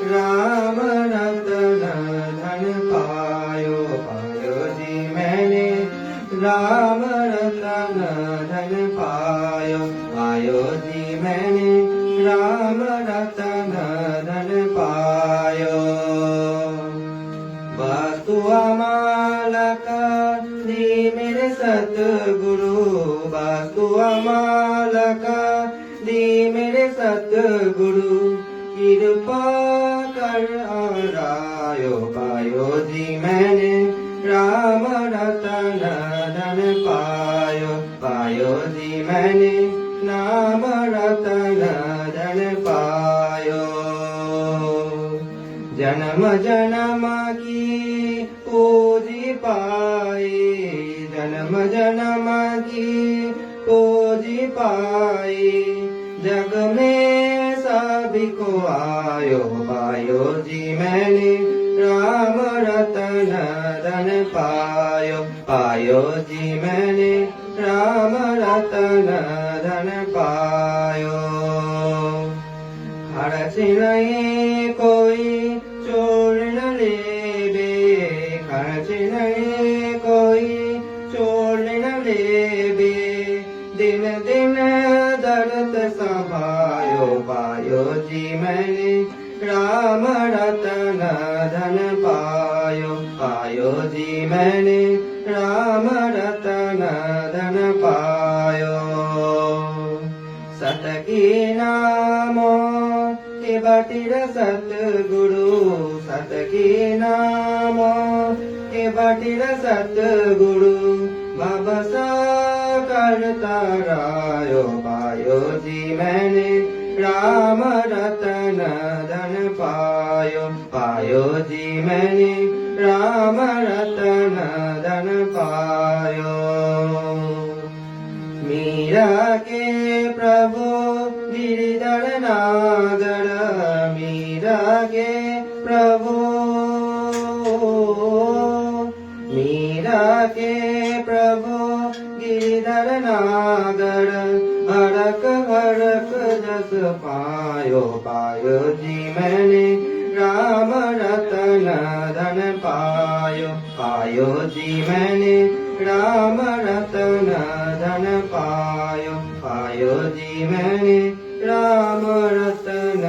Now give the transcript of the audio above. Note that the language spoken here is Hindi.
राम रतन धन पायो, पायो जी मैंने राम रतन धन पायो, पायो जी मैंने राम रतन धन पायो। वस्तु अमालक दी मेरे सतगुरु, वस्तु अमालक दी मेरे सतगुरु, कृपा कर आरायो, पायो जी मैंने राम रतन धन पायो, पायो जी मैंने नाम रतन धन पायो। जन्म जन्म की पूजी पाई, जन्म जन्म की पूजी पाई, जग में सभी को आयो, पायो जी मैंने राम रतन धन पायो, पायो जी मैंने राम रतन धन पायो। खर्च नहीं कोई चोर न लेबे, खर्च नहीं कोई चोर न लेबे, दिन दिन दर्द सभायो, पायो जी मैंने राम रतन धन पायो, पायो जी मैंने राम रतन धन पायो। सत की नामो के बटिर सतगुरु, सत की नामो के बटिर सतगुरु, भवसा करता रायो, पायो जी मैंने राम रतन धन पायो, पायो जी मैंने राम रतन धन पायो। मीरा के प्रभु गिरिधर नागर, मीरा के प्रभु, मीरा के प्रभु गिरिधर नागर, हरक हरक जस पायो, पायो जी मैंने राम रतन धन पायो, पायो जी मैंने राम रतन धन पायो, पायो जी मैंने राम रतन